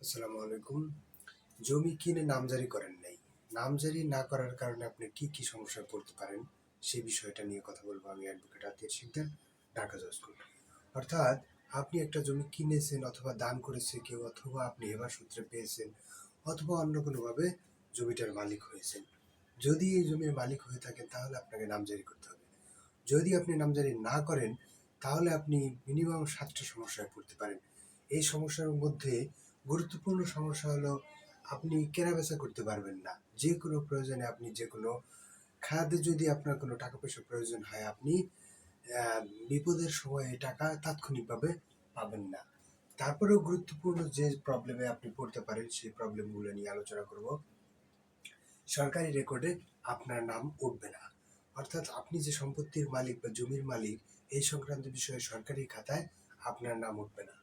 আসসালামু আলাইকুম। জমি কিনে নামজারি করেন নাই। নামজারি না করার কারণে আপনি কি, কি সমস্যায় পড়তে পারেন, সে বিষয়টা নিয়ে কথা বলবো আমি অ্যাডভোকেট আতিয়ার শিকদার, ঢাকা জজ কোর্ট। অর্থাৎ আপনি একটা জমি কিনেছেন অথবা দান করেছে কেউ, অথবা আপনি হেবা সূত্রে পেয়েছেন, অথবা অন্য কোনোভাবে জমিটার মালিক হয়েছেন। যদি এই জমির মালিক হয়ে থাকেন তাহলে আপনাকে নামজারি করতে হবে। যদি আপনি নামজারি না করেন তাহলে আপনি মিনিমাম 7টা সমস্যায় পড়তে পারেন। এই সমস্যার মধ্যে গুরুত্বপূর্ণ সমস্যা হলো আপনি কেনাবেচা করতে পারবেন না। যে কোনো প্রয়োজনে আপনি যে কোনো খাতে যদি আপনার কোনো টাকা পয়সার প্রয়োজন হয়, আপনি বিপদের সময় এই টাকা তাৎক্ষণিকভাবে পাবেন না। তারপরেও গুরুত্বপূর্ণ যে প্রবলেমে আপনি পড়তে পারেন সেই প্রবলেমগুলো নিয়ে আলোচনা করব। সরকারি রেকর্ডে আপনার নাম উঠবে না, অর্থাৎ আপনি যে সম্পত্তির মালিক বা জমির মালিক এই সংক্রান্ত বিষয়ে সরকারি খাতায় আপনার নাম উঠবে না।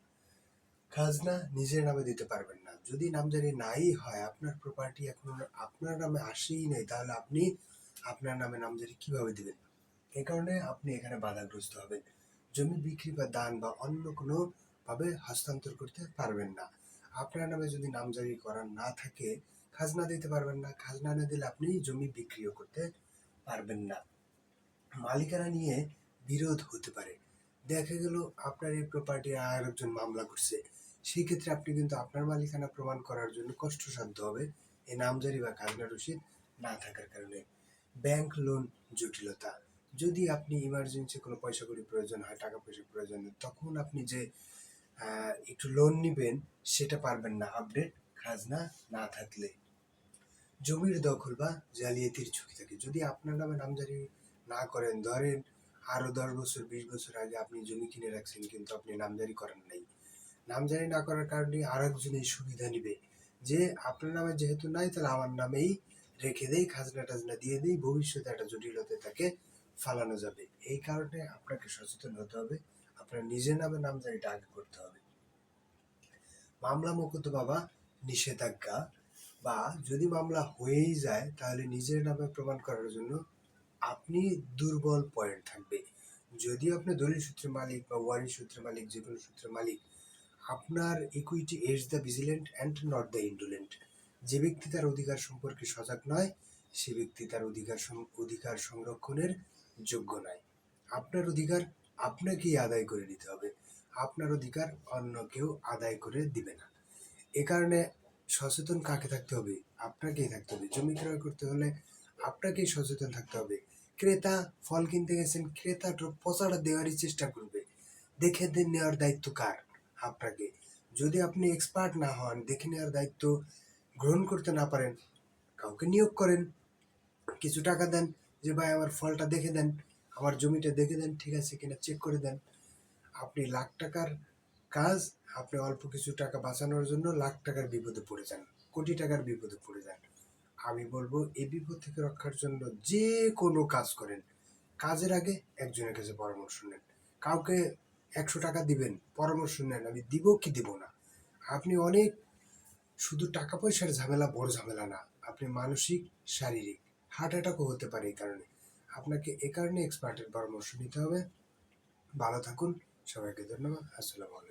খাজনা নিজের নামে দিতে পারবেন না। যদি নামজারি নাই হয়, আপনার প্রপার্টি এখনো আপনার নামে আসেই নাই, তাহলে আপনি আপনার নামে নামজারি কিভাবে দিবেন? এই কারণে আপনি এখানে বাধাগ্রস্ত হবেন। জমি বিক্রি বা দান বা অন্য কোনো ভাবে হস্তান্তর করতে পারবেন না। আপনার নামে যদি নামজারি করা না থাকে, খাজনা দিতে পারবেন না। খাজনা না দিলে আপনি জমি বিক্রিও করতে পারবেন না। মালিকানা নিয়ে বিরোধ হতে পারে। দেখা গেল আপনার এই প্রপার্টি আর একজন মামলা করছে, সেই ক্ষেত্রে আপনি কিন্তু আপনার মালিকানা প্রমাণ করার জন্য কষ্টসাধ্য হবে এই নামজারি বা খাজনা রসিদ না থাকার কারণে। ব্যাংক লোন জটিলতা, যদি আপনি ইমার্জেন্সি কোনো পয়সা কড়ি প্রয়োজন হয়, টাকা পয়সা প্রয়োজন হয়, তখন আপনি যে একটু লোন নিবেন সেটা পারবেন না আপডেট খাজনা না থাকলে। জমির দখল বা জালিয়াতির ঝুঁকি থাকে। যদি আপনার নামে নামজারি না করেন, ধরেন আরো 10 বছর 20 বছর আগে আপনি জমি কিনে রাখছেন কিন্তু আপনি নামজারি করেন নাই, নামজারি না করার কারণে আর একজন এই সুবিধা নিবে যে আপনার নামে যেহেতু নাই তাহলে আমার নামেই রেখে দেই, খাজনা টাজনা দিয়ে দেই, ভবিষ্যতে একটা জটিলতা তাকে ফালানো যাবে। এই কারণে আপনাকে সচেতন হতে হবে, আপনার নিজের নামে নামজারিটা আগে করতে হবে। মামলা মোকদ্দমা বা নিষেধাজ্ঞা, বা যদি মামলা হয়েই যায় তাহলে নিজের নামে প্রমাণ করার জন্য আপনি দুর্বল পয়েন্ট থাকবে। যদি আপনি দলিল সূত্রে মালিক বা ওয়ারি সূত্রে মালিক, যে কোনো সূত্রে মালিক, আপনার equity aids the vigilant and not the indolent. যে ব্যক্তি তার অধিকার সম্পর্কে সজাগ নয় সে ব্যক্তি তার অধিকার সংরক্ষণের যোগ্য নয়। আপনার অধিকার আপনাকেই আদায় করে নিতে হবে, আপনার অধিকার অন্য কেউ আদায় করে দিবে না। এ কারণে সচেতন কাকে থাকতে হবে? আপনাকেই থাকতে হবে। জমি ক্রয় করতে হলে আপনাকেই সচেতন থাকতে হবে। ক্রেতা ফল কিনতে গেছেন, ক্রেতা পচাটা দেওয়ারই চেষ্টা করবে, দেখে নেওয়ার দায়িত্ব কার? আপনাকে। যদি আপনি এক্সপার্ট না হন, দেখে নেওয়ার দায়িত্ব গ্রহণ করতে না পারেন, কাউকে নিয়োগ করেন, কিছু টাকা দেন, যে ভাই আমার ফলটা দেখে দেন, আমার জমিটা দেখে দেন, ঠিক আছে কিনা চেক করে দেন। আপনি লাখ টাকার কাজ, আপনি অল্প কিছু টাকা বাঁচানোর জন্য লাখ টাকার বিপদে পড়ে যান, কোটি টাকার বিপদে পড়ে যান। আমি বলবো এই বিপদ থেকে রক্ষার জন্য যে কোনো কাজ করেন, কাজের আগে একজনের কাছে পরামর্শ নেন। কাউকে 100 টাকা দিবেন, পরামর্শ নেন আমি দিব কি দিব না। আপনি অনেক, শুধু টাকা পয়সার ঝামেলা বড় ঝামেলা না, আপনি মানসিক শারীরিক হার্ট অ্যাটাকও হতে পারে। এই কারণে আপনাকে এ কারণে এক্সপার্টের পরামর্শ নিতে হবে। ভালো থাকুন, সবাইকে ধন্যবাদ। আসসালামু আলাইকুম।